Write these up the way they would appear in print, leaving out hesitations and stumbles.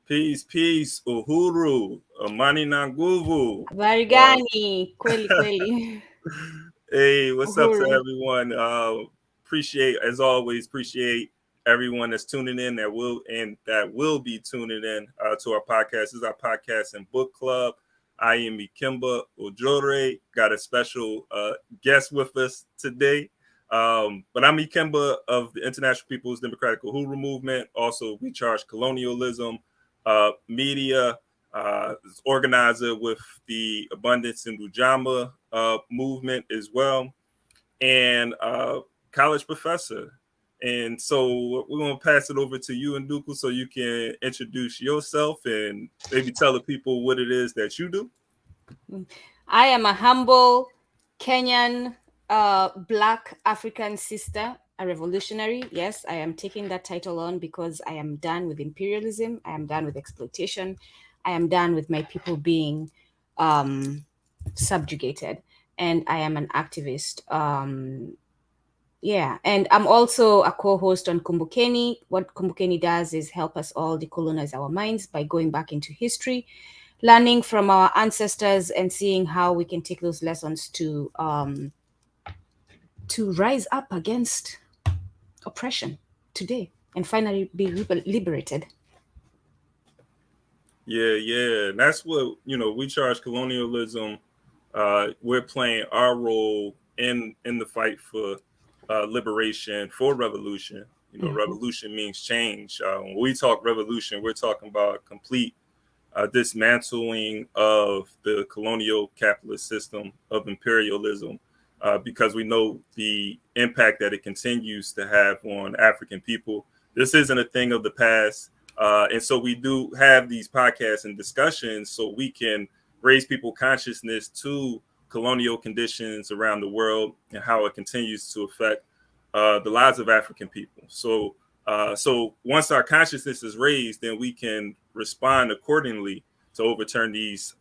Peace. Uhuru. Amani Nanguvu. Varigani, kweli. Hey, what's up to Uhuru. everyone? Appreciate everyone that's tuning in that will be tuning in to our podcast. This is our podcast and book club. I am Ikemba Ojore. Got a special guest with us today. But I'm Ikemba of the International People's Democratic Uhuru Movement. Also, we charge colonialism, media, organizer with the Abundance in Ujama movement as well, and college professor. And so we're going to pass it over to you, Nduku, so you can introduce yourself and maybe tell the people what it is that you do. I am a humble Kenyan Black African sister, a revolutionary. Yes, I am taking that title on because I am done with imperialism. I am done with exploitation. I am done with my people being subjugated. And I am an activist. And I'm also a co-host on Kumbukeni. What Kumbukeni does is help us all decolonize our minds by going back into history, learning from our ancestors, and seeing how we can take those lessons to rise up against oppression today and finally be liberated. Yeah. And that's what, we charge colonialism. We're playing our role in the fight for liberation, for revolution. Revolution means change. When we talk revolution, we're talking about complete dismantling of the colonial capitalist system of imperialism, because we know the impact that it continues to have on African people. This isn't a thing of the past. And so we do have these podcasts and discussions so we can raise people consciousness to colonial conditions around the world and how it continues to affect the lives of African people. So once our consciousness is raised, then we can respond accordingly to overturn these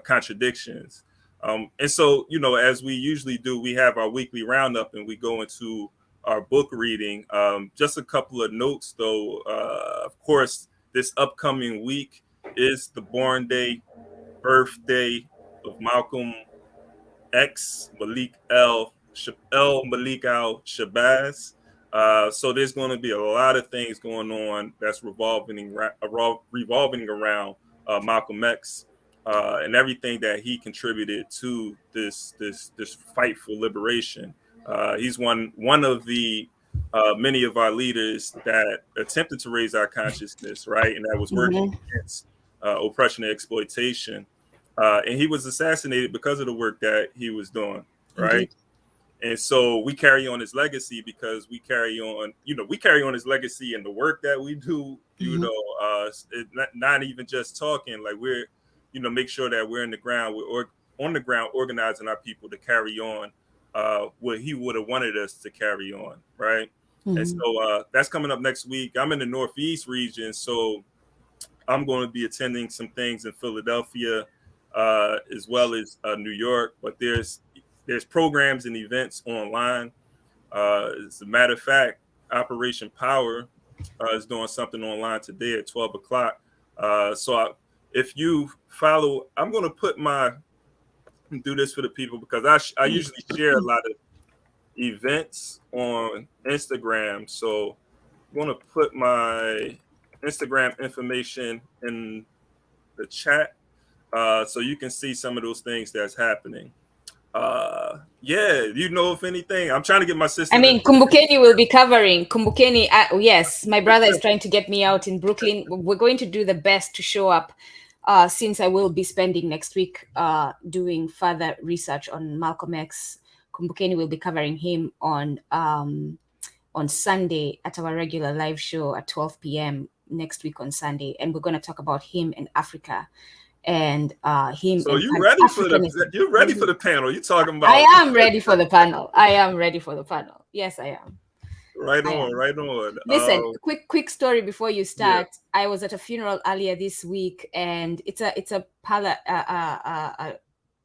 contradictions. And so, as we usually do, we have our weekly roundup and we go into our book reading. Just a couple of notes, though. Of course, this upcoming week is the birthday of Malcolm X, Malik Al Shabazz. So there's going to be a lot of things going on that's revolving around Malcolm X and everything that he contributed to this fight for liberation. He's one of the many of our leaders that attempted to raise our consciousness, right, and that was working against oppression and exploitation. And he was assassinated because of the work that he was doing, right? Indeed. And so we carry on his legacy because we carry on his legacy and the work that we do, not even just talking, like we're, make sure that we're on the ground organizing our people to carry on what he would have wanted us to carry on, right? And so that's coming up next week. I'm in the Northeast region, so I'm going to be attending some things in Philadelphia, as well as New York, but there's programs and events online. As a matter of fact, Operation Power is doing something online today at 12 o'clock. If you follow, I'm going to do this for the people because I usually share a lot of events on Instagram. So I'm going to put my Instagram information in the chat so you can see some of those things that's happening. If anything, I'm trying to get my sister. I mean, Kumbukeni will be covering Kumbukeni. Yes, my brother is trying to get me out in Brooklyn. We're going to do the best to show up, since I will be spending next week doing further research on Malcolm X. Kumbukeni will be covering him on Sunday at our regular live show at 12 p.m. next week on Sunday, and we're going to talk about him in Africa. And him. So you're ready for the panel? You talking about? I am ready for the panel. Yes, I am. Right on. Listen, quick story before you start. Yeah. I was at a funeral earlier this week, and it's a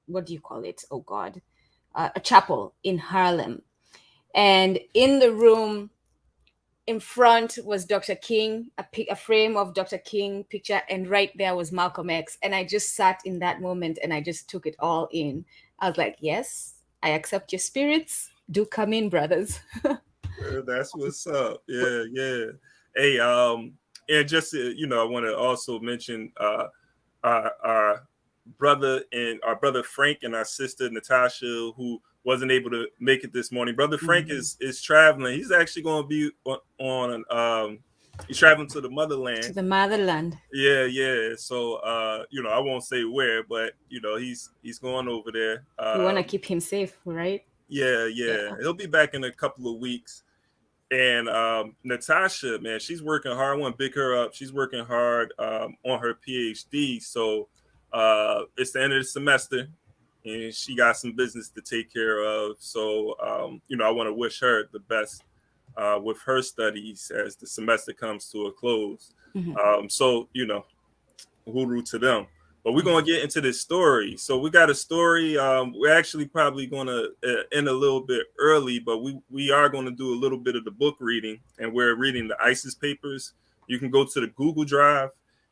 what do you call it? Oh God, a chapel in Harlem, and in the room, in front was Dr. King, a frame of Dr. King picture, and right there was Malcolm X. And I just sat in that moment and I just took it all in. I was like, yes, I accept your spirits. Do come in, brothers. That's what's up. Yeah, yeah. Hey, and just I want to also mention our brother Frank and our sister Natasha, who wasn't able to make it this morning. Brother Frank is traveling. He's actually going to be on he's traveling to the motherland. To the motherland. Yeah, yeah. So I won't say where, but he's going over there. We want to keep him safe, right? Yeah. He'll be back in a couple of weeks. And Natasha, man, she's working hard. I want to big her up. She's working hard on her PhD. So it's the end of the semester, and she got some business to take care of. So I want to wish her the best with her studies as the semester comes to a close. So hooroo to them. But we're going to get into this story. So we got a story. We're actually probably going to end a little bit early, but we are going to do a little bit of the book reading, and we're reading the ISIS papers. You can go to the Google Drive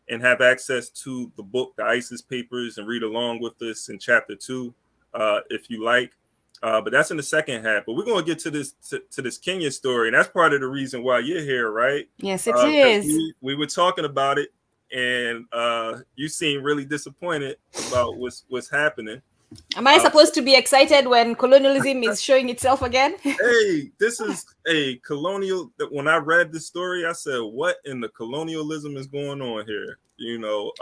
and have access to the book, the ISIS papers, and read along with us in chapter 2 if you like. But that's in the second half. But we're going to get to this Kenya story, and that's part of the reason why you're here, right? Yes, it is. We were talking about it, and you seem really disappointed about what's happening. Am I supposed to be excited when colonialism is showing itself again? Hey, this is a colonial. When I read the story, I said, "What in the colonialism is going on here?"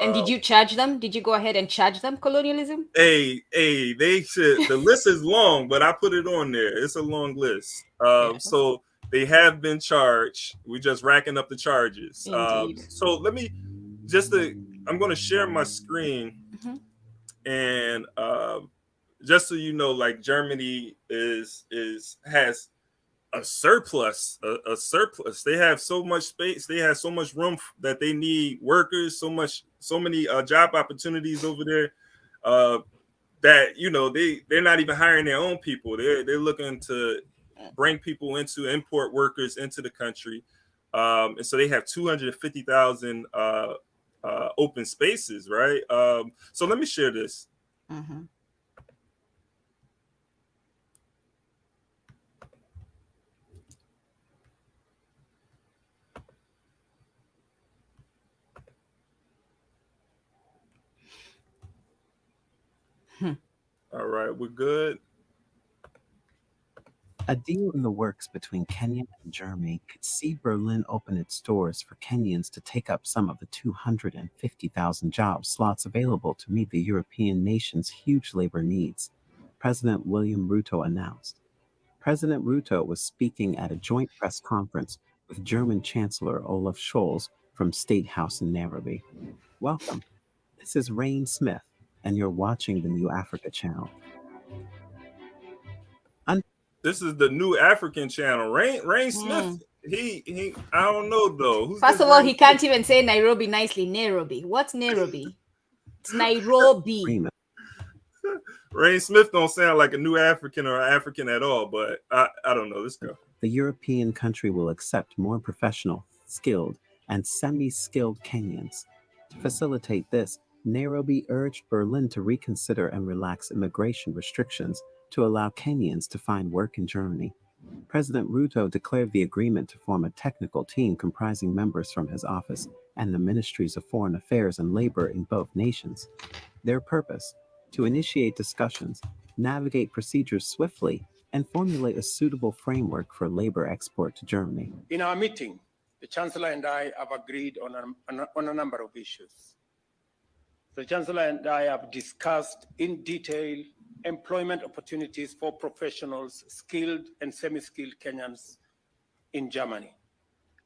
And did you charge them? Did you go ahead and charge them colonialism? Hey, they should. The list is long, but I put it on there. It's a long list. So they have been charged. We're just racking up the charges. So let me I'm going to share my screen, and just so you know, like Germany has a surplus. They have so much space. They have so much room that they need workers. So many job opportunities over there. That they're not even hiring their own people. They're looking to bring people import workers into the country, and so they have 250,000 open spaces, right? So let me share this. All right, we're good. A deal in the works between Kenya and Germany could see Berlin open its doors for Kenyans to take up some of the 250,000 job slots available to meet the European nation's huge labor needs, President William Ruto announced. President Ruto was speaking at a joint press conference with German Chancellor Olaf Scholz from State House in Nairobi. Welcome. This is Rain Smith, and you're watching the New Africa Channel. This is the New African Channel. Rain Smith. He. I don't know though. First of all, he can't even say Nairobi nicely. Nairobi. What's Nairobi? It's Nairobi. Rain Smith don't sound like a New African or African at all. But I don't know. Let's go. The European country will accept more professional, skilled, and semi-skilled Kenyans. To facilitate this, Nairobi urged Berlin to reconsider and relax immigration restrictions to allow Kenyans to find work in Germany. President Ruto declared the agreement to form a technical team comprising members from his office and the Ministries of Foreign Affairs and Labor in both nations. Their purpose: to initiate discussions, navigate procedures swiftly, and formulate a suitable framework for labor export to Germany. In our meeting, the Chancellor and I have agreed on a number of issues. The Chancellor and I have discussed in detail employment opportunities for professionals, skilled and semi-skilled Kenyans in Germany,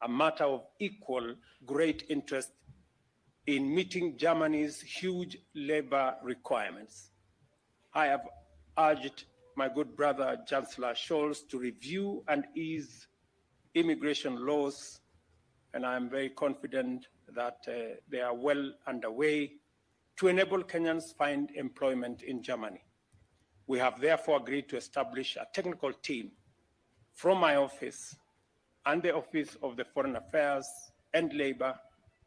a matter of equal great interest in meeting Germany's huge labor requirements. I have urged my good brother, Chancellor Scholz, to review and ease immigration laws, and I am very confident that they are well underway to enable Kenyans find employment in Germany. We have therefore agreed to establish a technical team from my office and the Office of the Foreign Affairs and Labor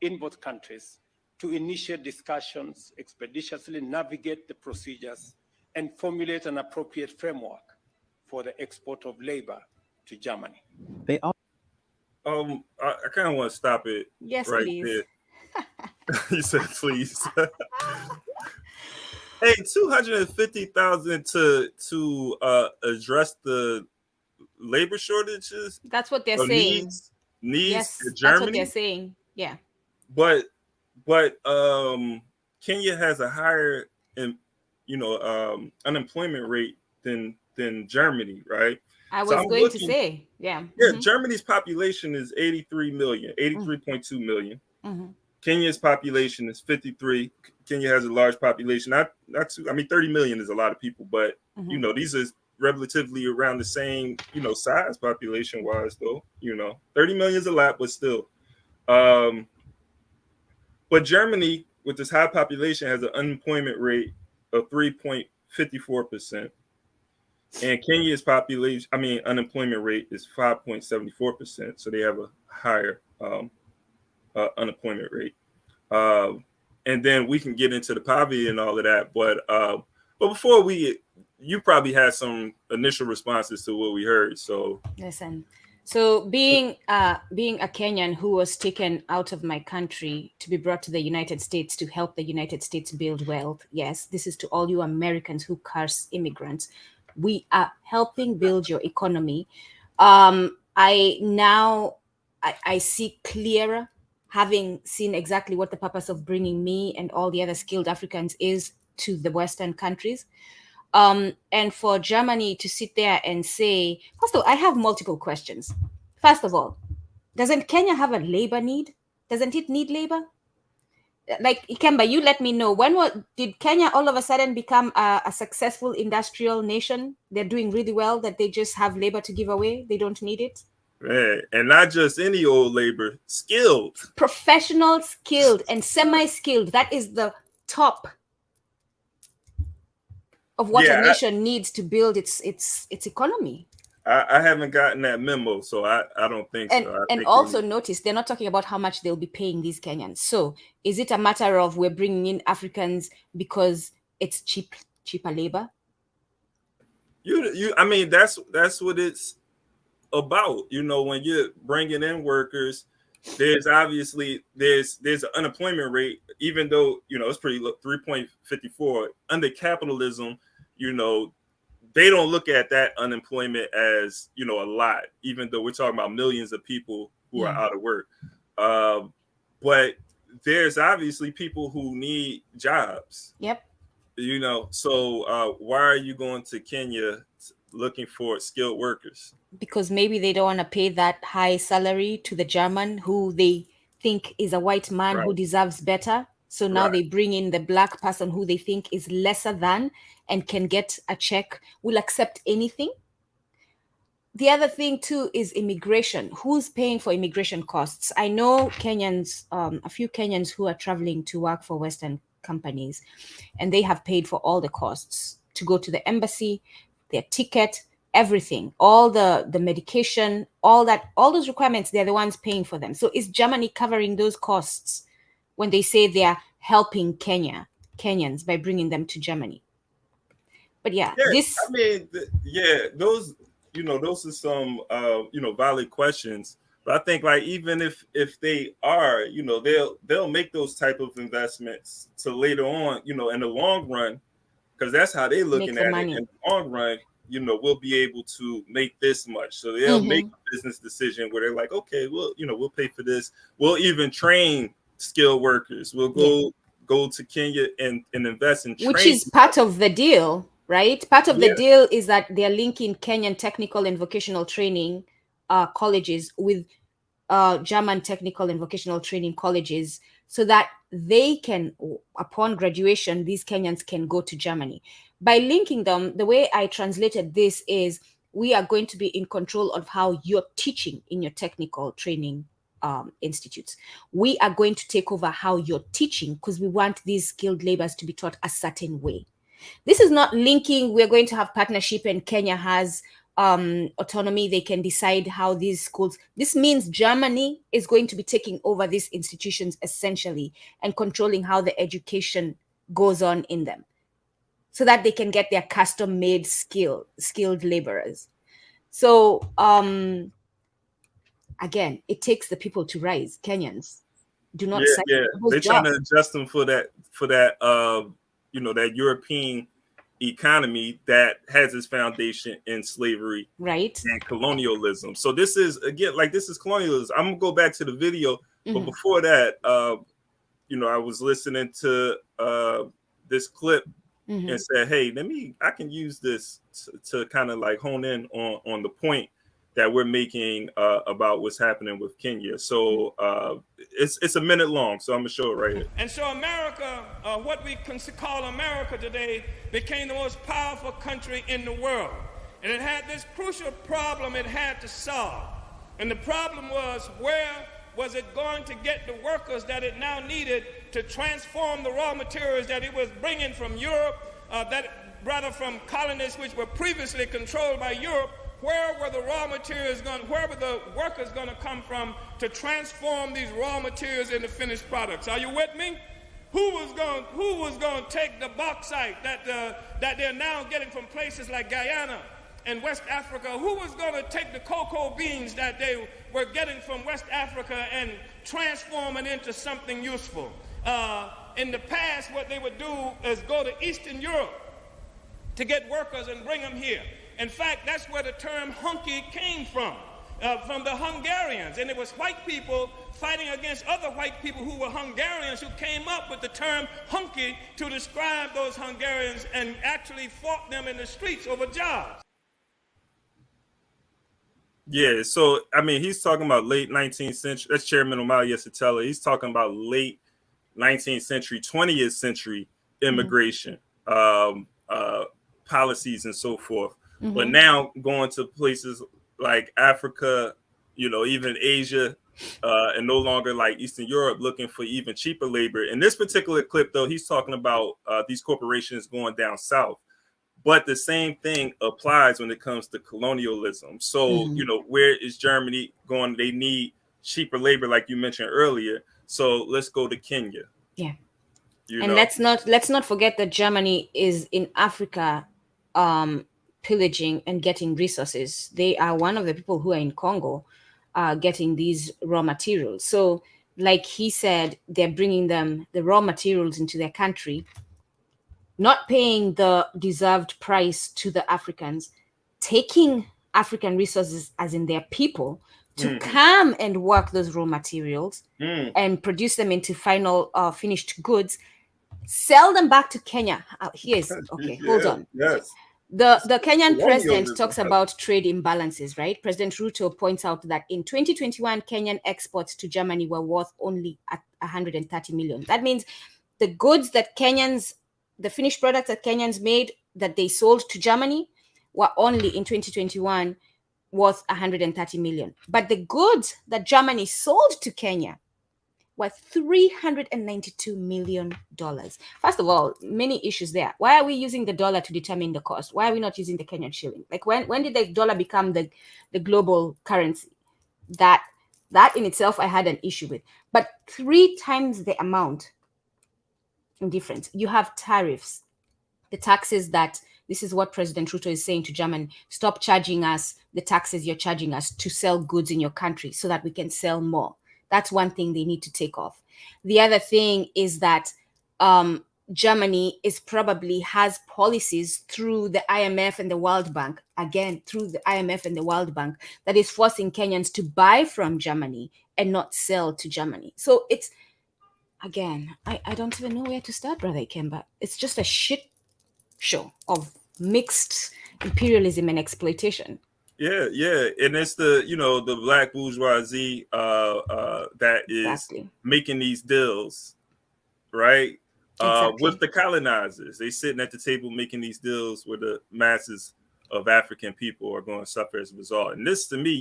in both countries to initiate discussions, expeditiously navigate the procedures, and formulate an appropriate framework for the export of labor to Germany. They all I kind of want to stop it Yes, right please. there. You said please. Hey, 250,000 to address the labor shortages. That's what they're or saying. Needs Yes, in that's what Germany. they're saying. Yeah. But Kenya has a higher unemployment rate than Germany, right? I So was I'm going to looking- say, yeah. Yeah, Germany's population is 83 million, 83.2 million. Kenya's population is 53. Kenya has a large population. Not too, I mean, 30 million is a lot of people, but these are relatively around the same, size population wise though. 30 million is a lot, but still. But Germany, with this high population, has an unemployment rate of 3.54%. And Kenya's unemployment rate is 5.74%. So they have a higher unemployment rate. And then we can get into the poverty and all of that. But before you probably had some initial responses to what we heard. So listen. So being a Kenyan who was taken out of my country to be brought to the United States to help the United States build wealth. Yes, this is to all you Americans who curse immigrants. We are helping build your economy. I see clearer, having seen exactly what the purpose of bringing me and all the other skilled Africans is to the Western countries. And for Germany to sit there and say, first of all, I have multiple questions. First of all, doesn't Kenya have a labor need? Doesn't it need labor? Like, Ikemba, you let me know, did Kenya all of a sudden become a successful industrial nation? They're doing really well, that they just have labor to give away? They don't need it? Man, and not just any old labor, skilled. Professional, skilled, and semi-skilled. That is the top of what a nation needs to build its economy. I haven't gotten that memo, so I don't think so. And also notice, they're not talking about how much they'll be paying these Kenyans. So is it a matter of we're bringing in Africans because it's cheaper labor? I mean, that's what it's about. When you're bringing in workers, there's obviously there's an unemployment rate, even though it's pretty low, 3.54 under capitalism. They don't look at that unemployment as a lot, even though we're talking about millions of people who are out of work. But there's obviously people who need jobs. Yep. So why are you going to Kenya looking for skilled workers? Because maybe they don't want to pay that high salary to the German who they think is a white man who deserves better. So now they bring in the black person who they think is lesser than and can get a check, will accept anything. The other thing too is immigration. Who's paying for immigration costs? I know Kenyans, a few Kenyans who are traveling to work for Western companies, and they have paid for all the costs to go to the embassy, their ticket, everything, all the medication, all those requirements, they're the ones paying for them. So is Germany covering those costs when they say they are helping Kenyans by bringing them to Germany? But those those are some valid questions. But I think even if they are, they'll make those type of investments to later on, in the long run, because that's how they're looking at it. In the long run, we'll be able to make this much. So they'll make a business decision where they're like, okay, we'll pay for this. We'll even train skilled workers. We'll go to Kenya and invest in training. Which is part of the deal, right? Part of the deal is that they're linking Kenyan technical and vocational training colleges with German technical and vocational training colleges, so that they can, upon graduation, these Kenyans can go to Germany. By linking them, the way I translated this is we are going to be in control of how you're teaching in your technical training institutes. We are going to take over how you're teaching because we want these skilled laborers to be taught a certain way. This is not linking, we're going to have partnership and Kenya has autonomy. They can decide how these schools. This means Germany is going to be taking over these institutions essentially and controlling how the education goes on in them, so that they can get their custom-made skilled laborers. So again, it takes the people to rise. Kenyans do not sign those they're trying jobs. to adjust them for that that European economy that has its foundation in slavery, right, and colonialism. So this is colonialism. I'm gonna go back to the video, but before that, I was listening to this clip and said, hey, I can use this to kind of like hone in on the point that we're making about what's happening with Kenya. So it's a minute long, so I'm gonna show it right here. And so America, what we call America today, became the most powerful country in the world. And it had this crucial problem it had to solve. And the problem was, where was it going to get the workers that it now needed to transform the raw materials that it was bringing from Europe, from colonies which were previously controlled by Europe? Where were the raw materials where were the workers going to come from to transform these raw materials into finished products? Are you with me? Who was going to take the bauxite that they're now getting from places like Guyana and West Africa? Who was going to take the cocoa beans that they were getting from West Africa and transform it into something useful? In the past, what they would do is go to Eastern Europe to get workers and bring them here. In fact, that's where the term hunky came from the Hungarians. And it was white people fighting against other white people who were Hungarians who came up with the term hunky to describe those Hungarians and actually fought them in the streets over jobs. Yeah, so, I mean, he's talking about late 19th century. That's Chairman Omali Yesitela. He's talking about late 19th century, 20th century immigration policies and so forth. But now going to places like Africa, even Asia, and no longer like Eastern Europe, looking for even cheaper labor. In this particular clip, though, he's talking about these corporations going down south. But the same thing applies when it comes to colonialism. So, where is Germany going? They need cheaper labor, like you mentioned earlier. So let's go to Kenya. Yeah. Let's not forget that Germany is in Africa, pillaging and getting resources. They are one of the people who are in Congo getting these raw materials. So like he said, they're bringing them the raw materials into their country, not paying the deserved price to the Africans, taking African resources, as in their people, to come and work those raw materials and produce them into final finished goods, sell them back to Kenya. Hold on. Yes. The Kenyan president talks about trade imbalances, right? President Ruto points out that in 2021, Kenyan exports to Germany were worth only 130 million. That means the goods that the finished products that Kenyans made that they sold to Germany were only in 2021 worth 130 million. But the goods that Germany sold to Kenya were $392 million. First of all, many issues there. Why are we using the dollar to determine the cost? Why are we not using the Kenyan shilling? Like when did the dollar become the global currency? That in itself I had an issue with. But 3 times the amount in difference. You have tariffs, the taxes that this is what President Ruto is saying to Germany: stop charging us the taxes you're charging us to sell goods in your country so that we can sell more. That's one thing they need to take off. The other thing is that Germany has policies through the IMF and the World Bank, that is forcing Kenyans to buy from Germany and not sell to Germany. So it's, again, I don't even know where to start, Brother Ikemba. It's just a shit show of mixed imperialism and exploitation. Yeah, and it's the black bourgeoisie that is making these deals, right? With the colonizers. They sitting at the table making these deals where the masses of African people are going to suffer as a result. And this, to me,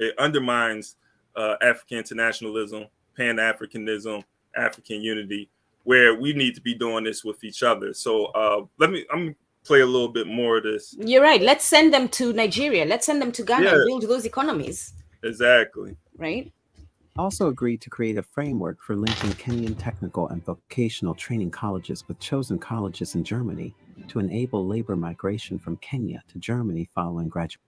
it undermines African internationalism, Pan-Africanism, African unity, where we need to be doing this with each other. So I'm play a little bit more of this. You're right. Let's send them to Nigeria. Let's send them to Ghana Yeah. and build those economies. Exactly. Right. Also agreed to create a framework for linking Kenyan technical and vocational training colleges with chosen colleges in Germany to enable labor migration from Kenya to Germany following graduation.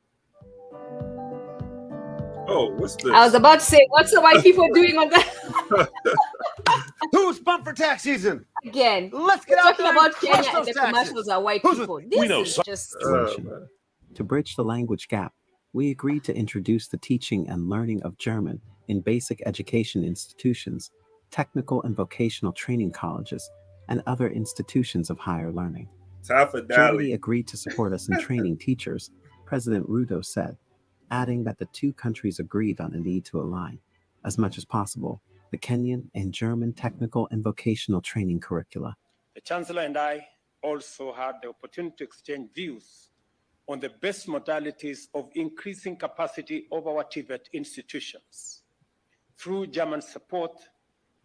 Oh, what's this? I was about to say, what's the white people doing on that? Who's pumped for tax season? Again, Let's get we're out talking there about and crush Kenya and those the taxes. commercials are white Who's people. we This know is some- just Situation. To bridge the language gap, we agreed to introduce the teaching and learning of German in basic education institutions, technical and vocational training colleges, and other institutions of higher learning. Tafadali. Germany agreed to support us in training teachers, President Ruto said, adding that the two countries agreed on a need to align, as much as possible, the Kenyan and German technical and vocational training curricula. The Chancellor and I also had the opportunity to exchange views on the best modalities of increasing capacity of our TVET institutions. Through German support,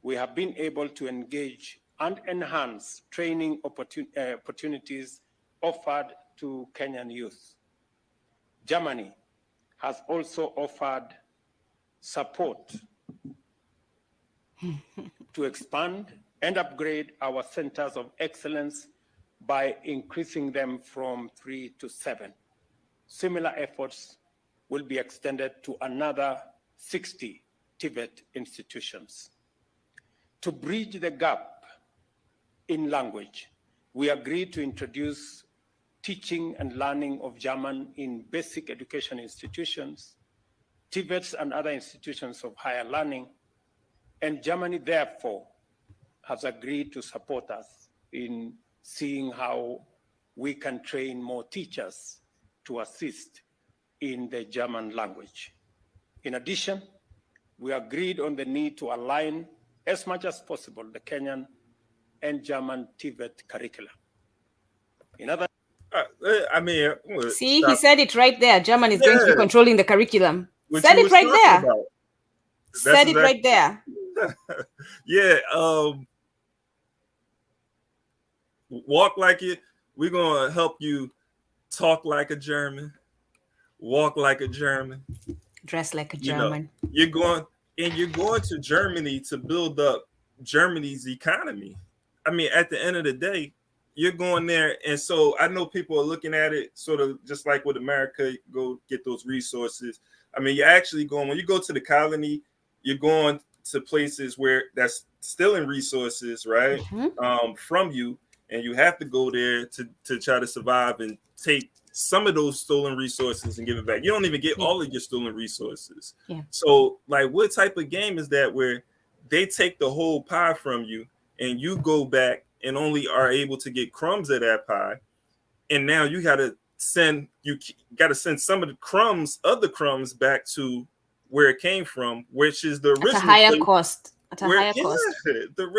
we have been able to engage and enhance training opportunities offered to Kenyan youth. Germany has also offered support to expand and upgrade our centers of excellence by increasing them from 3 to 7. Similar efforts will be extended to another 60 TVET institutions. To bridge the gap in language, we agreed to introduce teaching and learning of German in basic education institutions, TVETs and other institutions of higher learning, and Germany therefore has agreed to support us in seeing how we can train more teachers to assist in the German language. In addition, we agreed on the need to align as much as possible the Kenyan and German TVET curricula. In other I mean, see, he said it right there. German is going to be Yeah. controlling the curriculum. what Said you it was right talking there. about. Said That's it right there. Yeah. Walk like it. We're gonna help you talk like a German, walk like a German. Dress like a You know, German. you're going to Germany to build up Germany's economy. I mean, at the end of the day, you're going there, and so I know people are looking at it sort of just like with America, go get those resources. I mean, you're actually going, when you go to the colony, you're going to places where that's stealing resources, right? From you, and you have to go there to try to survive and take some of those stolen resources and give it back. You don't even get all of your stolen resources. Yeah. So, like, what type of game is that where they take the whole pie from you and you go back and only are able to get crumbs of that pie, and now you got to send some of the crumbs back to where it came from, which is the original At a higher place cost. At a where- higher cost.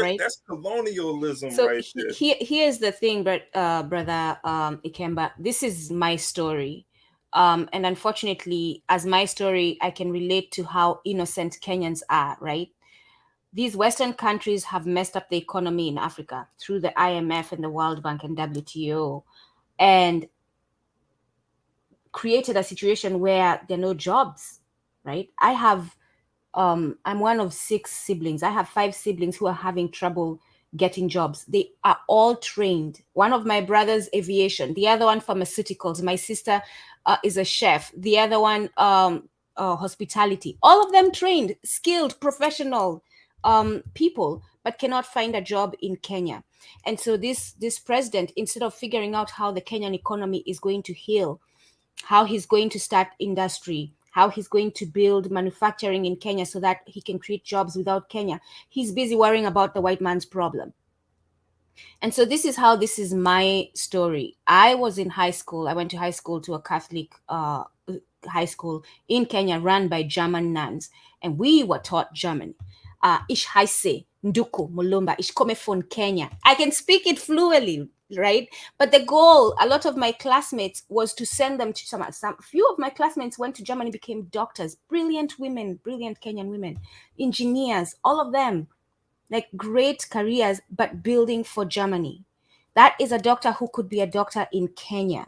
Right? That's colonialism So right there. here's the thing, brother Ikemba. This is my story. And unfortunately, as my story, I can relate to how innocent Kenyans are, right? These Western countries have messed up the economy in Africa through the IMF and the World Bank and WTO, and created a situation where there are no jobs, right? I'm one of 6 siblings. I have 5 siblings who are having trouble getting jobs. They are all trained. One of my brothers, aviation. The other one, pharmaceuticals. My sister is a chef. The other one, hospitality. All of them trained, skilled, professional people, but cannot find a job in Kenya. And so this president, instead of figuring out how the Kenyan economy is going to heal, how he's going to start industry, how he's going to build manufacturing in Kenya so that he can create jobs without Kenya, he's busy worrying about the white man's problem. And so this is my story. I was in high school. I went to high school, to a Catholic high school in Kenya run by German nuns. And we were taught German. Ich heiße Nduku Mulumba. Ich komme von Kenya. I can speak it fluently, right? But the goal, a lot of my classmates, was to send them to some few of my classmates went to Germany, became doctors, brilliant women, brilliant Kenyan women, engineers, all of them, like great careers, but building for Germany. That is a doctor who could be a doctor in Kenya.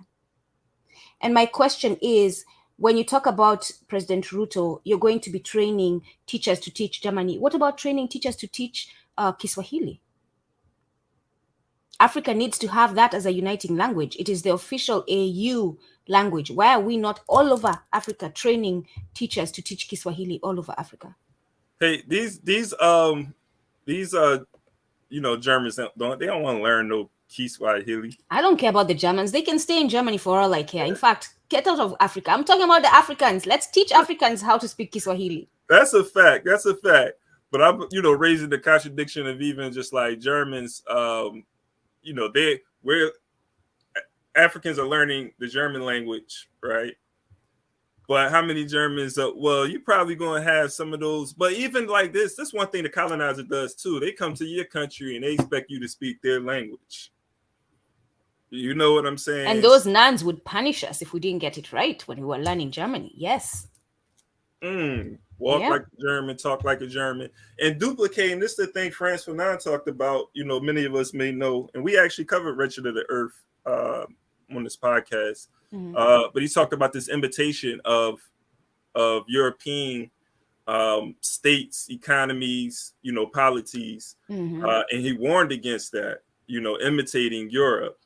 And my question is, when you talk about President Ruto, you're going to be training teachers to teach Germany. What about training teachers to teach Kiswahili? Africa needs to have that as a uniting language. It is the official AU language. Why are we not all over Africa training teachers to teach Kiswahili all over Africa? Hey, these Germans don't want to learn no Kiswahili. I don't care about the Germans. They can stay in Germany for all I care. In fact, get out of Africa. I'm talking about the Africans. Let's teach Africans how to speak Kiswahili. That's a fact. But I'm, raising the contradiction of even just like Germans. We're Africans are learning the German language, right? But how many Germans? Well, you're probably going to have some of those. But even like this one thing the colonizer does too. They come to your country and they expect you to speak their language. You know what I'm saying? And those nuns would punish us if we didn't get it right when we were learning Germany. Yes. Walk like a German, talk like a German, and duplicating. This is the thing Frantz Fanon talked about. Many of us may know, and we actually covered Wretched of the Earth on this podcast. But he talked about this imitation of European states, economies, polities, and he warned against that. Imitating Europe.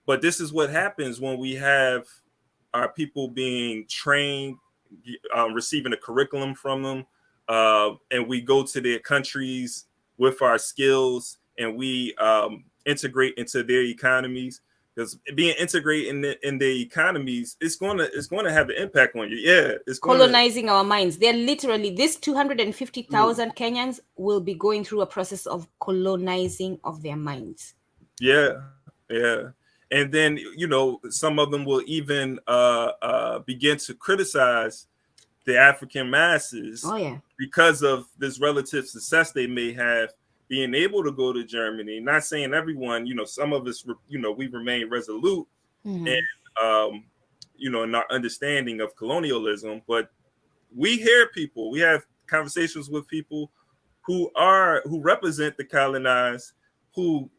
But this is what happens when we have our people being trained, receiving a curriculum from them, and we go to their countries with our skills and we integrate into their economies. Because being integrated in their economies, it's going to have an impact on you. Yeah, it's colonizing our minds. They're literally, this 250,000 Kenyans will be going through a process of colonizing of their minds. Yeah. And then, some of them will even begin to criticize the African masses because of this relative success they may have being able to go to Germany. Not saying everyone, some of us, we remain resolute and, in our understanding of colonialism. But we hear people, we have conversations with people who represent the colonized, who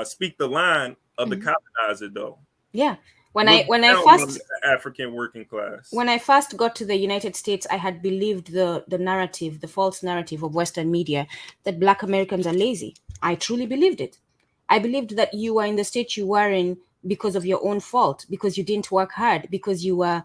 speak the line of the colonizer, though. Yeah. When I first African working class. When I first got to the United States, I had believed the narrative, the false narrative of Western media that Black Americans are lazy. I truly believed it. I believed that you were in the state you were in because of your own fault, because you didn't work hard, because you were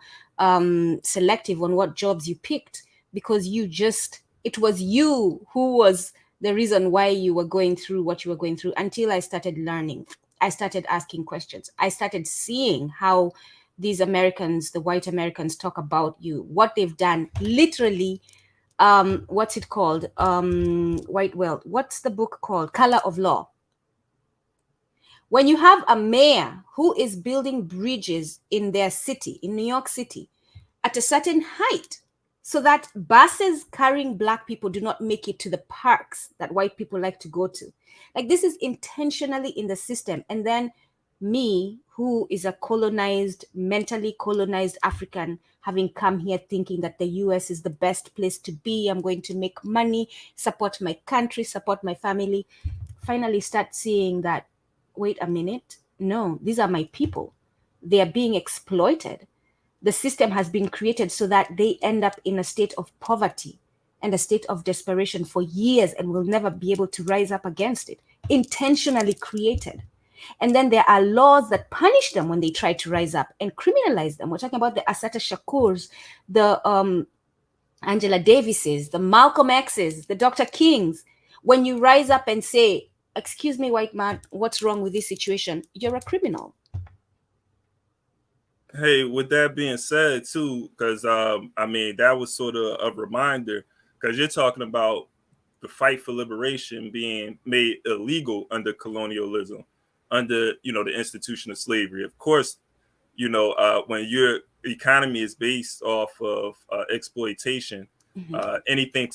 selective on what jobs you picked, because it was you who was the reason why you were going through what you were going through, until I started learning. I started asking questions. I started seeing how these Americans, the white Americans, talk about you, what they've done. Literally, what's it called? White Wealth. What's the book called? Color of Law. When you have a mayor who is building bridges in their city, in New York City, at a certain height, so that buses carrying Black people do not make it to the parks that white people like to go to. Like, this is intentionally in the system. And then me, who is a mentally colonized African, having come here thinking that the US is the best place to be, I'm going to make money, support my country, support my family, finally start seeing that, wait a minute, no, these are my people. They are being exploited. The system has been created so that they end up in a state of poverty and a state of desperation for years and will never be able to rise up against it. Intentionally created. And then there are laws that punish them when they try to rise up and criminalize them. We're talking about the Assata Shakurs, the Angela Davises, the Malcolm X's, the Dr. Kings. When you rise up and say, excuse me, white man, what's wrong with this situation? You're a criminal. Hey, with that being said, too, because that was sort of a reminder, because you're talking about the fight for liberation being made illegal under colonialism, under the institution of slavery. Of course, when your economy is based off of exploitation, anything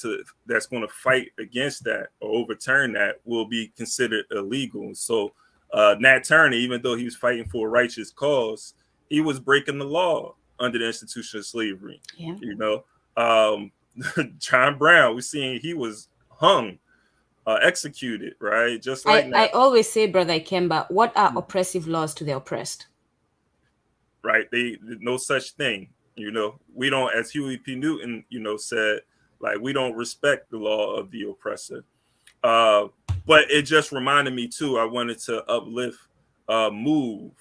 that's going to fight against that or overturn that will be considered illegal. So Nat Turner, even though he was fighting for a righteous cause, he was breaking the law under the institution of slavery. Yeah. John Brown, we're seeing he was hung executed, right? Just like I always say, Brother Ikemba, what are oppressive laws to the oppressed? Right? No such thing. We don't, as Huey P. Newton, said, like, we don't respect the law of the oppressor. But it just reminded me too, I wanted to uplift Move,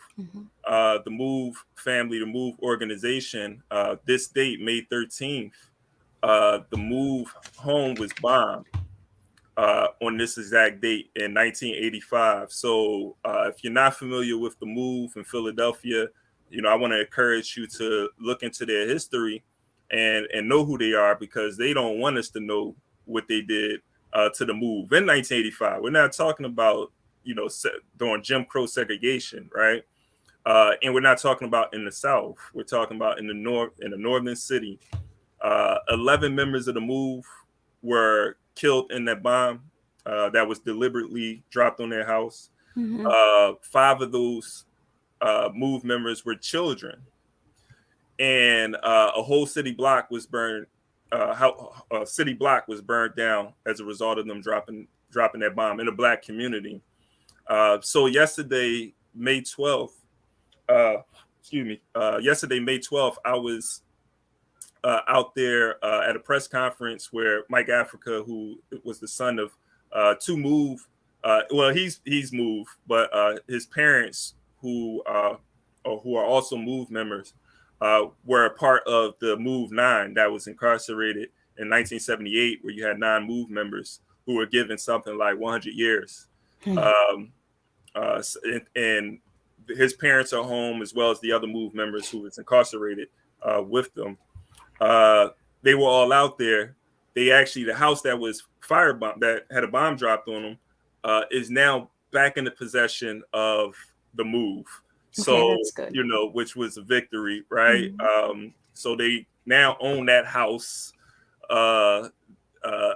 the Move family, the Move organization. This date, May 13th, the Move home was bombed on this exact date in 1985. So if you're not familiar with the Move in Philadelphia, I want to encourage you to look into their history and know who they are, because they don't want us to know what they did to the Move in 1985. We're not talking about, during Jim Crow segregation, right? And we're not talking about in the South. We're talking about in the North, in a northern city. 11 members of the Move were killed in that bomb that was deliberately dropped on their house. 5 of those Move members were children, and a whole city block was burned. A city block was burned down as a result of them dropping that bomb in a Black community. So yesterday, May 12th, yesterday, May 12th, I was out there at a press conference where Mike Africa, who was the son of 2 Move, he's Move, but his parents, who are also Move members, were a part of the Move 9 that was incarcerated in 1978, where you had 9 Move members who were given something like 100 years. And his parents are home, as well as the other Move members who was incarcerated with them. They were all out there. The house that was firebombed, that had a bomb dropped on them, is now back in the possession of the Move. So, which was a victory, right? So they now own that house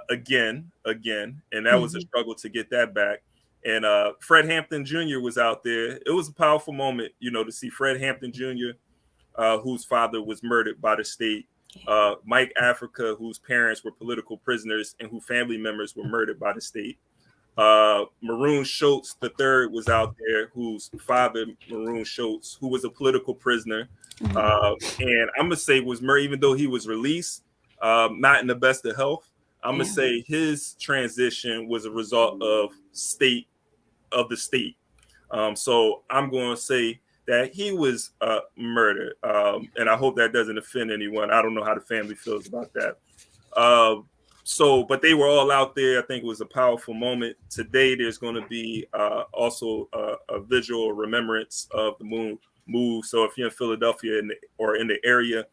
again, and that was a struggle to get that back. And Fred Hampton Jr. was out there. It was a powerful moment, to see Fred Hampton Jr., whose father was murdered by the state, Mike Africa, whose parents were political prisoners and whose family members were murdered by the state. Maroon Schultz III was out there, whose father, Maroon Schultz, who was a political prisoner, and I'm gonna say was murdered, even though he was released, not in the best of health. I'm gonna say his transition was a result of the state. So I'm going to say that he was murdered, and I hope that doesn't offend anyone. I don't know how the family feels about that. But they were all out there. I think it was a powerful moment. Today, there's going to be also a visual remembrance of the Move. So if you're in Philadelphia or in the area,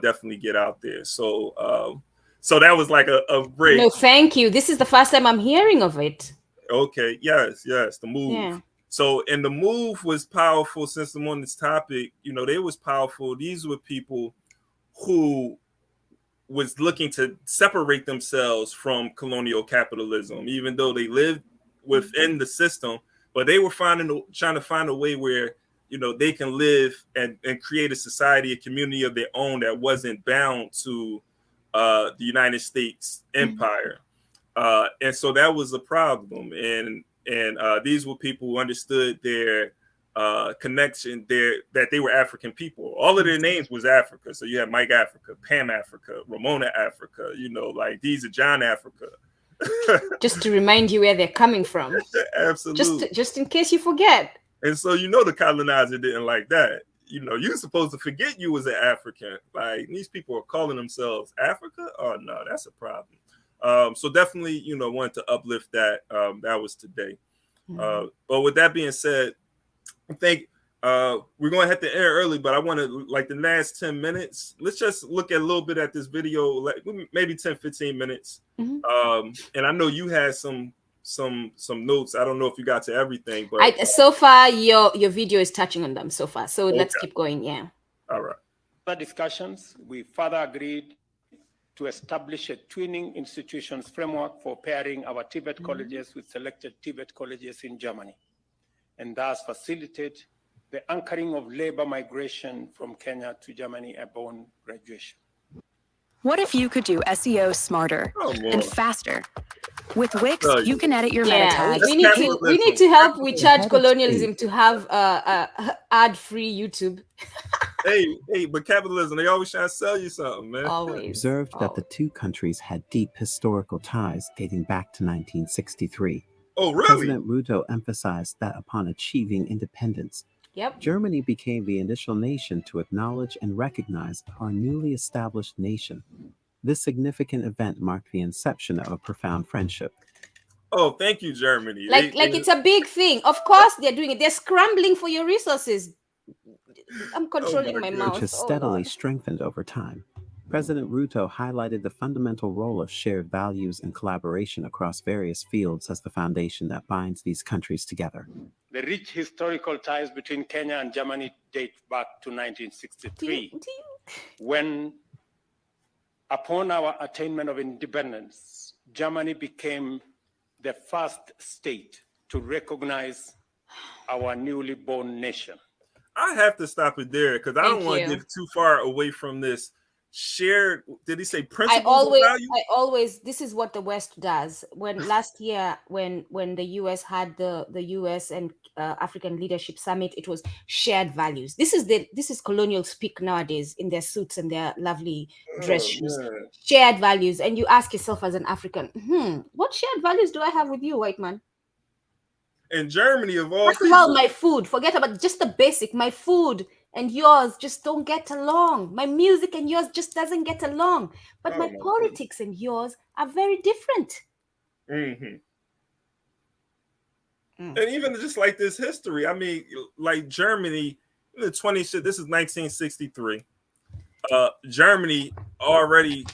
definitely get out there. So that was like a break. No, thank you. This is the first time I'm hearing of it. Okay. Yes. The Move. Yeah. So, and the Move was powerful. Since I'm on this topic, they was powerful. These were people who was looking to separate themselves from colonial capitalism, even though they lived within the system, but they were trying to find a way where, they can live and create a society, a community of their own that wasn't bound to the United States empire. And so that was a problem. And these were people who understood their connection there, that they were African people. All of their names was Africa. So you had Mike Africa, Pam Africa, Ramona Africa, like these are John Africa. Just to remind you where they're coming from. Absolutely. Just in case you forget. And so, the colonizer didn't like that. You're supposed to forget you was an African. Like, these people are calling themselves Africa. Oh no, that's a problem. So definitely, wanted to uplift that. That was today. But with that being said, I think we're going to have to end early, but I want to, like, the last 10 minutes, let's just look at a little bit at this video, like maybe 10, 15 minutes. And I know you had some notes. I don't know if you got to everything, but so far your video is touching on them so far. So let's keep going. Yeah. All right. Further discussions, we further agreed to establish a twinning institutions framework for pairing our Tibet colleges with selected Tibet colleges in Germany, and thus facilitate the anchoring of labor migration from Kenya to Germany upon graduation. What if you could do SEO smarter and faster? With Wix, No, you can edit your meta Yeah, tags. we need to capitalism. help with The Charge head of Colonialism state- to have ad-free YouTube. Hey, but capitalism, they always trying to sell you something, man. Always. observed that the two countries had deep historical ties dating back to 1963. Oh, really? President Ruto emphasized that upon achieving independence, Yep. Germany became the initial nation to acknowledge and recognize our newly established nation. This significant event marked the inception of a profound friendship. Oh, thank you, Germany. Like it's a big thing. Of course they're doing it. They're scrambling for your resources. I'm controlling my mouth. Which has steadily strengthened over time. President Ruto highlighted the fundamental role of shared values and collaboration across various fields as the foundation that binds these countries together. The rich historical ties between Kenya and Germany date back to 1963, when, upon our attainment of independence, Germany became the first state to recognize our newly born nation. I have to stop it there because I don't want to get too far away from this shared. Did he say principles of value? I always. This is what the West does. When last year, when the US had the US and African Leadership Summit, it was shared values. This is colonial speak nowadays in their suits and their lovely dress shoes. Man. Shared values, and you ask yourself as an African, what shared values do I have with you, white man? In Germany, of all First of all, my food. Forget about just the basic. My food and yours just don't get along. My music and yours just doesn't get along. But my politics and yours are very different. Mm-hmm. And even just like this history, I mean, like Germany, in the 20s, this is 1963. Germany already,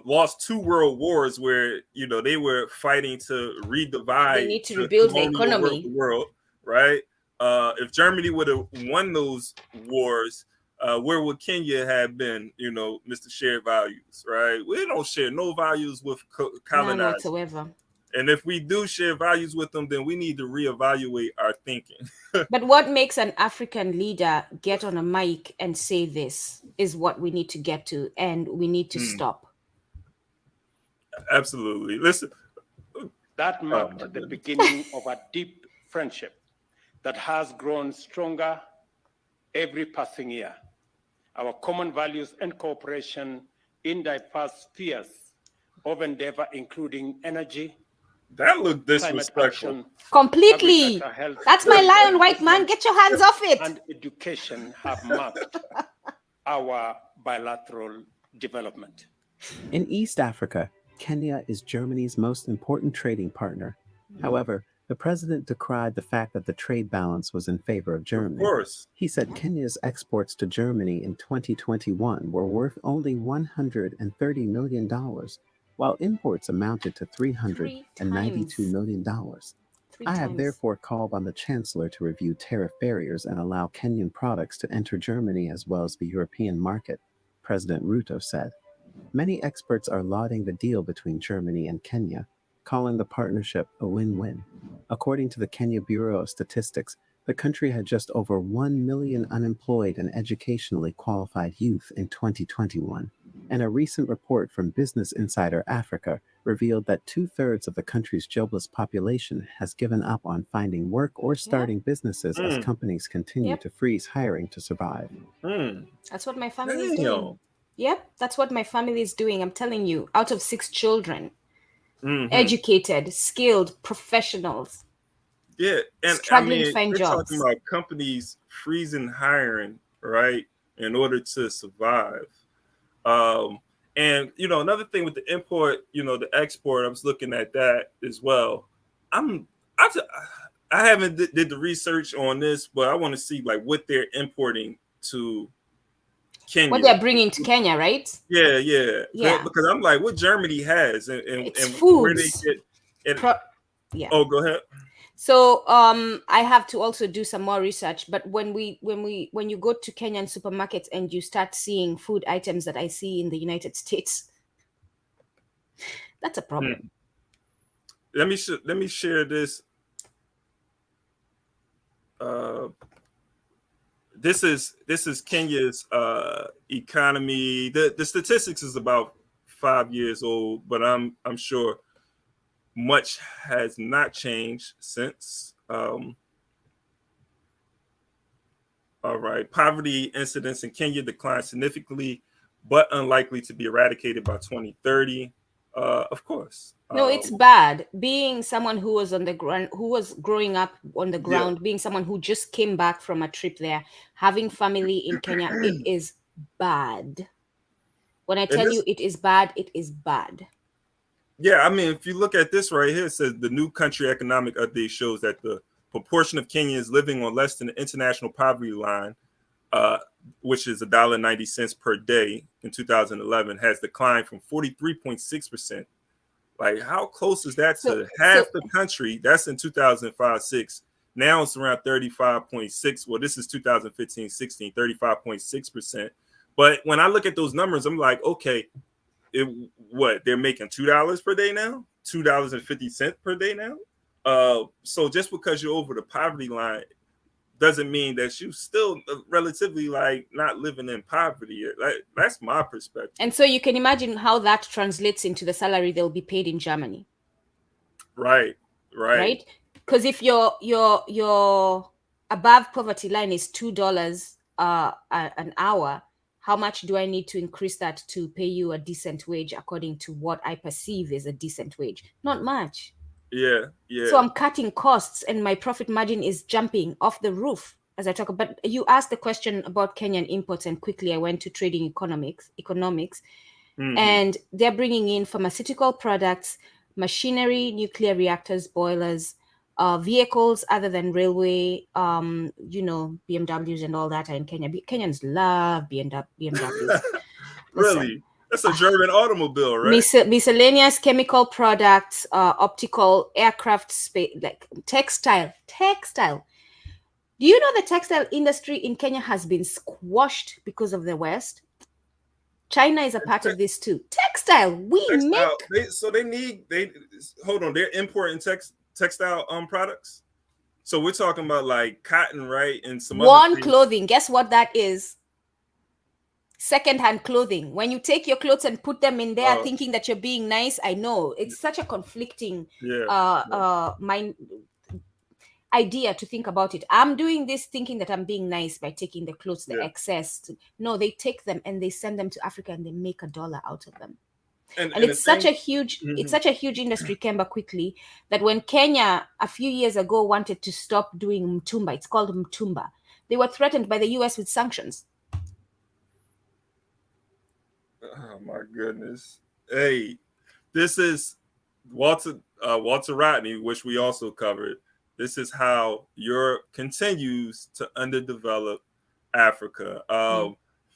lost 2 world wars where, they were fighting to redivide. They need to rebuild the economy. The world, right? If Germany would have won those wars, where would Kenya have been, Mr. Shared Values, right? We don't share no values with colonizers. None whatsoever. And if we do share values with them, then we need to reevaluate our thinking. But what makes an African leader get on a mic and say this is what we need to get to, and we need to stop. Absolutely. Listen. That marked the beginning of a deep friendship that has grown stronger every passing year. Our common values and cooperation in diverse spheres of endeavor, including energy. That looked disrespectful. Completely. That's my lion, white man. Get your hands off it. And education have marked our bilateral development. In East Africa, Kenya is Germany's most important trading partner. However, the president decried the fact that the trade balance was in favor of Germany. Of course. He said Kenya's exports to Germany in 2021 were worth only $130 million, while imports amounted to $392 million. I have therefore called on the Chancellor to review tariff barriers and allow Kenyan products to enter Germany as well as the European market, President Ruto said. Many experts are lauding the deal between Germany and Kenya, calling the partnership a win-win. According to the Kenya Bureau of Statistics, the country had just over 1 million unemployed and educationally qualified youth in 2021. And a recent report from Business Insider Africa revealed that 2/3 of the country's jobless population has given up on finding work or starting businesses as companies continue to freeze hiring to survive. That's what my family is doing. Yep, that's what my family is doing. I'm telling you, out of 6 children, educated, skilled professionals. Yeah, and struggling to find jobs. Talking about companies freezing hiring, right, in order to survive. And another thing with the import, the export, I was looking at that as well. I haven't did the research on this, but I want to see like what they're importing to Kenya. What they're bringing to Kenya, right? Yeah. Because I'm like, what Germany has and foods. Where they get. Oh, go ahead. So I have to also do some more research. But when you go to Kenyan supermarkets and you start seeing food items that I see in the United States, that's a problem. Let me share this. This is Kenya's economy. The statistics is about 5 years old, but I'm sure much has not changed since. All right. Poverty incidence in Kenya declined significantly, but unlikely to be eradicated by 2030. Of course. No, it's bad. Being someone who was on the ground, who was growing up on the Yeah. ground, being someone who just came back from a trip there, having family in Kenya, it is bad. When I tell you it is bad, it is bad. Yeah, I mean, if you look at this right here, it says the new country economic update shows that the proportion of Kenyans living on less than the international poverty line, which is $1.90 per day in 2011, has declined from 43.6%. Like, how close is that to half the country? That's in 2005-6. Now it's around 35.6. Well, this is 2015-16, 35.6%. But when I look at those numbers, I'm like, okay, they're making $2 per day now, $2.50 per day now. So just because you're over the poverty line doesn't mean that you still relatively like not living in poverty. That's my perspective. And so you can imagine how that translates into the salary they'll be paid in Germany. Right. Because if your above poverty line is $2 an hour, how much do I need to increase that to pay you a decent wage according to what I perceive is a decent wage? Not much. Yeah. So I'm cutting costs and my profit margin is jumping off the roof as I talk about. But you asked the question about Kenyan imports, and quickly I went to trading economics, and they're bringing in pharmaceutical products, machinery, nuclear reactors, boilers, vehicles other than railway, BMWs and all that are in Kenya. Kenyans love BMWs. Really? That's a German automobile, right? Miscellaneous chemical products, optical, aircraft, like textile. Do you know the textile industry in Kenya has been squashed because of the West? China is a part of this too. Textile. They're importing textile products. So we're talking about like cotton, right? And some other clothing. Guess what that is? Secondhand clothing. When you take your clothes and put them in there thinking that you're being nice, I know it's such a conflicting idea to think about it. I'm doing this thinking that I'm being nice by taking the clothes, the excess. No, they take them and they send them to Africa and they make $1 out of them. And it's such a huge industry, Kemba, quickly, that when Kenya a few years ago wanted to stop doing mtumba, it's called mtumba, they were threatened by the US with sanctions. Oh my goodness. Hey, this is Walter Rodney, which we also covered. This is how Europe continues to underdevelop Africa.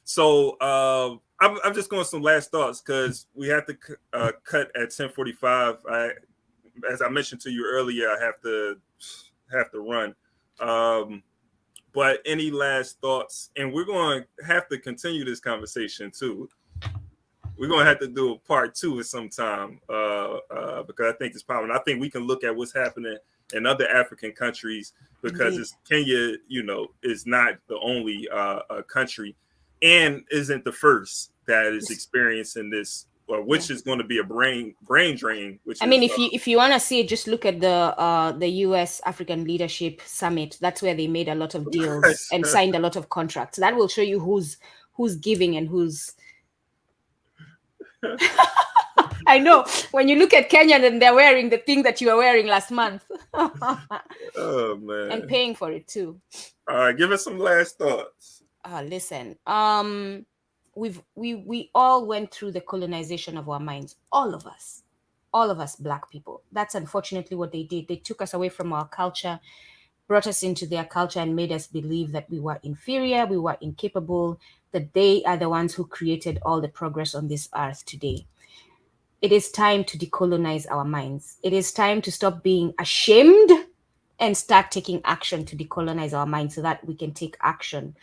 So I'm just going some last thoughts because we have to cut at 10:45. As I mentioned to you earlier, I have to run. But any last thoughts? And we're going to have to continue this conversation too. We're going to have to do a part 2 at some time because I think it's powerful. And I think we can look at what's happening in other African countries because Kenya, is not the only country and isn't the first that is experiencing this, which is going to be a brain drain. If you want to see it, just look at the U.S. African Leadership Summit. That's where they made a lot of deals and signed a lot of contracts. That will show you who's giving and who's. I know when you look at Kenya and they're wearing the thing that you were wearing last month. Oh man! And paying for it too. All right, give us some last thoughts. Listen, we all went through the colonization of our minds. All of us Black people. That's unfortunately what they did. They took us away from our culture, brought us into their culture, and made us believe that we were inferior, we were incapable, that they are the ones who created all the progress on this earth today. It is time to decolonize our minds. It is time to stop being ashamed and start taking action to decolonize our minds so that we can take action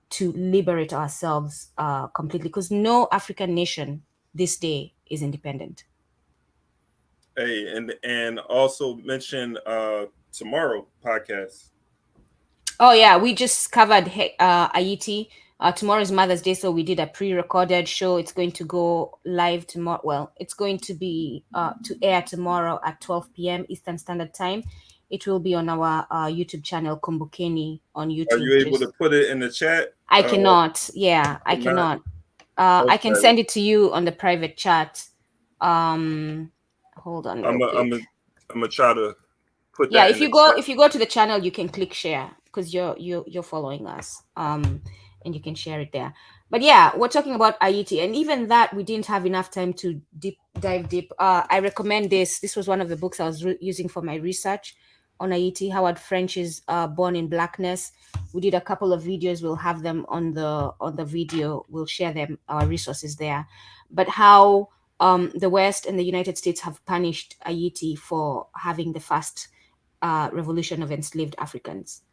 to liberate ourselves completely. Because no African nation this day is independent. Hey, and also mention tomorrow podcast. Oh yeah, we just covered Haiti. Tomorrow is Mother's Day, so we did a pre-recorded show. It's going to go live tomorrow. Well, it's going to be to air tomorrow at 12 p.m. Eastern Standard Time. It will be on our YouTube channel, Kumbukeni, on YouTube. Are you able to put it in the chat? I cannot. Yeah, I cannot. Okay. I can send it to you on the private chat. Hold on. I'm gonna try to put that. Yeah, if you go to the channel, you can click share because you're following us. And you can share it there. But yeah, we're talking about Haiti, and even that we didn't have enough time to dive deep. I recommend this. This was one of the books I was using for my research on Haiti. Howard French's Born in Blackness. We did a couple of videos. We'll have them on the video. We'll share them, our resources there. But how the West and the United States have punished Haiti for having the first revolution of enslaved Africans.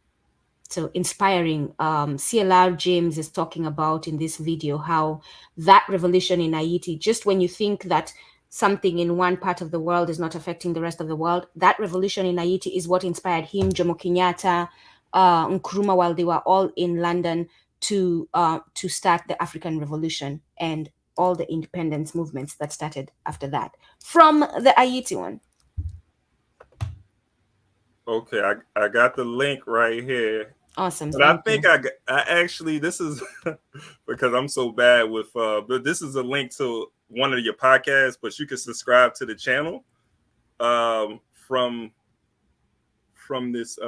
So inspiring. CLR James is talking about in this video how that revolution in Haiti, just when you think that something in one part of the world is not affecting the rest of the world, that revolution in Haiti is what inspired him, Jomo Kenyatta, Nkrumah, while they were all in London to start the African Revolution and all the independence movements that started after that from the Haiti one. Okay, I got the link right here. Awesome. But I think I actually, this is because I'm so bad with but this is a link to one of your podcasts, but you can subscribe to the channel from this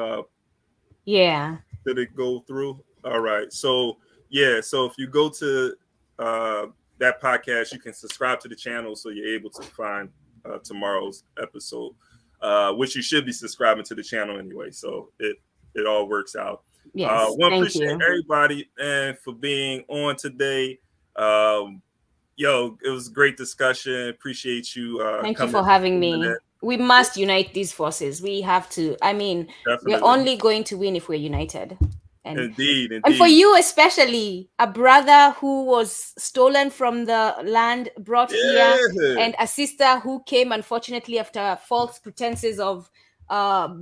yeah. Did it go through? All right. So yeah, so if you go to that podcast, you can subscribe to the channel so you're able to find tomorrow's episode. Which you should be subscribing to the channel anyway, so it all works out. Yes, appreciate everybody and for being on today. Yo, it was a great discussion. Appreciate you. Thank you for having me. We must unite these forces. We have to. I mean, Definitely. We're only going to win if we're united. And, indeed. And for you especially, a brother who was stolen from the land, brought here, and a sister who came, unfortunately, after false pretenses of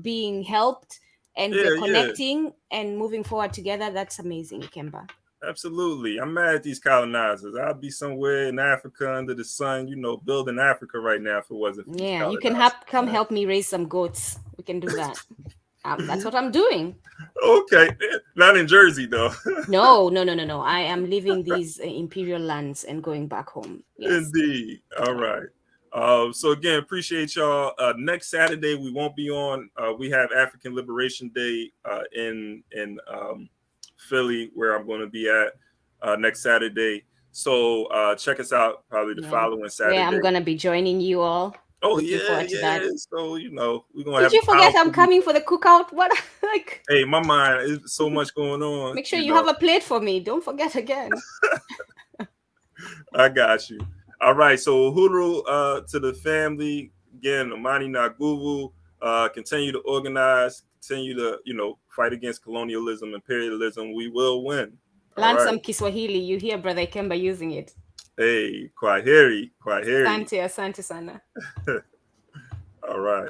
being helped, and we're connecting and moving forward together. That's amazing, Ikemba. Absolutely. I'm mad at these colonizers. I'll be somewhere in Africa under the sun, building Africa right now if it wasn't for these colonizers. You can come help me raise some goats. We can do that. That's what I'm doing. Okay. Not in Jersey, though. No. I am leaving these imperial lands and going back home. Yes. Indeed. All right. So again, appreciate y'all. Next Saturday, we won't be on. We have African Liberation Day in Philly, where I'm going to be at next Saturday. So check us out probably the following Saturday. Yeah, I'm going to be joining you all. Oh, yeah. So, we're going to have. Did you forget I'm coming for the cookout? What? Hey, my mind is so much going on. Make sure you have a plate for me. Don't forget again. I got you. All right. So, Uhuru to the family. Again, Amani Naguvu. Continue to organize. Continue to, fight against colonialism, imperialism. We will win. Learn some Kiswahili. You hear Brother Ikemba using it. Hey, Kwaheri. Asante sana. All right.